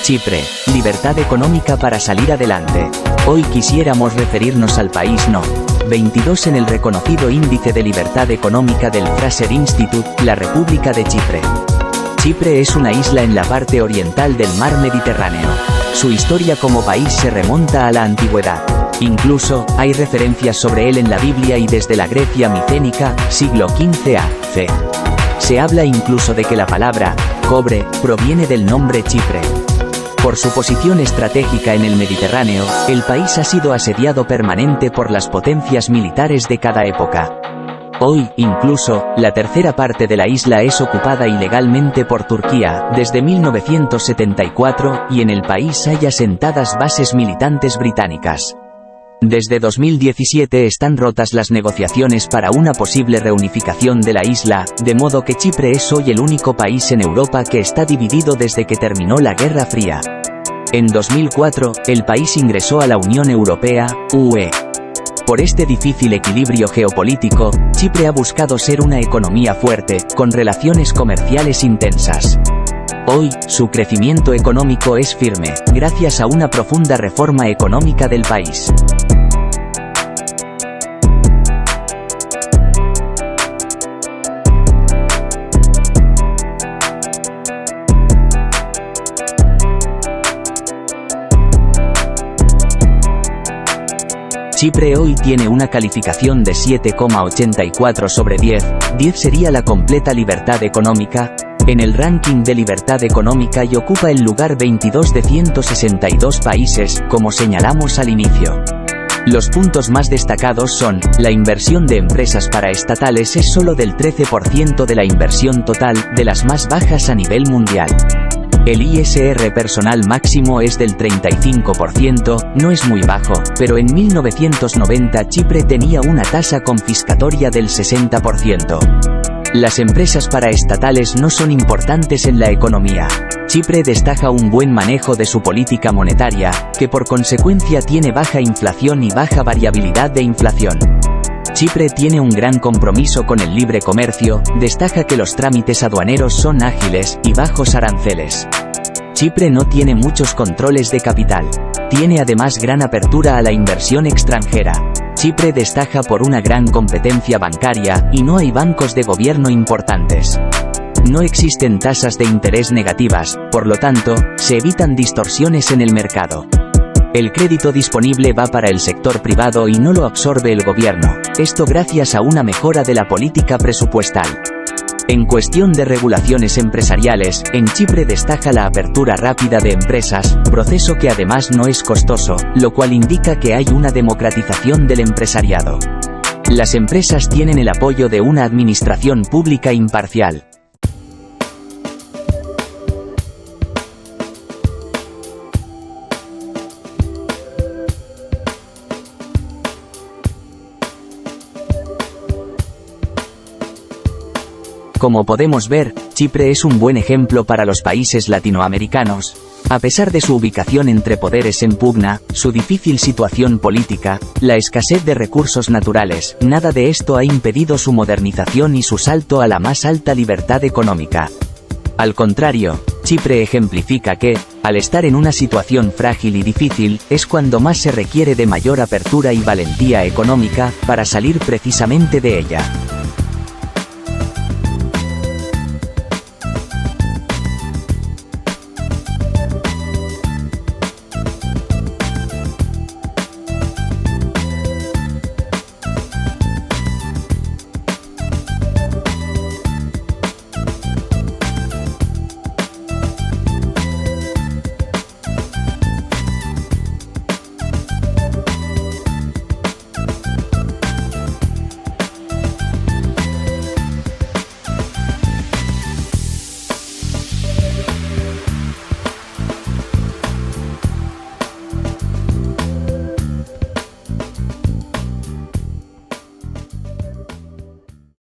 Chipre, libertad económica para salir adelante. Hoy quisiéramos referirnos al país No. 22 en el reconocido Índice de Libertad Económica del Fraser Institute, la República de Chipre. Chipre es una isla en la parte oriental del mar Mediterráneo. Su historia como país se remonta a la antigüedad. Incluso, hay referencias sobre él en la Biblia y desde la Grecia micénica, siglo XV a.C. Se habla incluso de que la palabra cobre proviene del nombre Chipre. Por su posición estratégica en el Mediterráneo, el país ha sido asediado permanente por las potencias militares de cada época. Hoy, incluso, la tercera parte de la isla es ocupada ilegalmente por Turquía, desde 1974, y en el país hay asentadas bases militantes británicas. Desde 2017 están rotas las negociaciones para una posible reunificación de la isla, de modo que Chipre es hoy el único país en Europa que está dividido desde que terminó la Guerra Fría. En 2004, el país ingresó a la Unión Europea, UE. Por este difícil equilibrio geopolítico, Chipre ha buscado ser una economía fuerte, con relaciones comerciales intensas. Hoy, su crecimiento económico es firme, gracias a una profunda reforma económica del país. Chipre hoy tiene una calificación de 7,84 sobre 10, 10 sería la completa libertad económica, en el ranking de libertad económica y ocupa el lugar 22 de 162 países, como señalamos al inicio. Los puntos más destacados son, la inversión de empresas paraestatales es solo del 13% de la inversión total, de las más bajas a nivel mundial. El ISR personal máximo es del 35%, no es muy bajo, pero en 1990 Chipre tenía una tasa confiscatoria del 60%. Las empresas paraestatales no son importantes en la economía. Chipre destaca un buen manejo de su política monetaria, que por consecuencia tiene baja inflación y baja variabilidad de inflación. Chipre tiene un gran compromiso con el libre comercio, destaca que los trámites aduaneros son ágiles y bajos aranceles. Chipre no tiene muchos controles de capital. Tiene además gran apertura a la inversión extranjera. Chipre destaca por una gran competencia bancaria, y no hay bancos de gobierno importantes. No existen tasas de interés negativas, por lo tanto, se evitan distorsiones en el mercado. El crédito disponible va para el sector privado y no lo absorbe el gobierno, esto gracias a una mejora de la política presupuestal. En cuestión de regulaciones empresariales, en Chipre destaca la apertura rápida de empresas, proceso que además no es costoso, lo cual indica que hay una democratización del empresariado. Las empresas tienen el apoyo de una administración pública imparcial. Como podemos ver, Chipre es un buen ejemplo para los países latinoamericanos. A pesar de su ubicación entre poderes en pugna, su difícil situación política, la escasez de recursos naturales, nada de esto ha impedido su modernización y su salto a la más alta libertad económica. Al contrario, Chipre ejemplifica que, al estar en una situación frágil y difícil, es cuando más se requiere de mayor apertura y valentía económica, para salir precisamente de ella.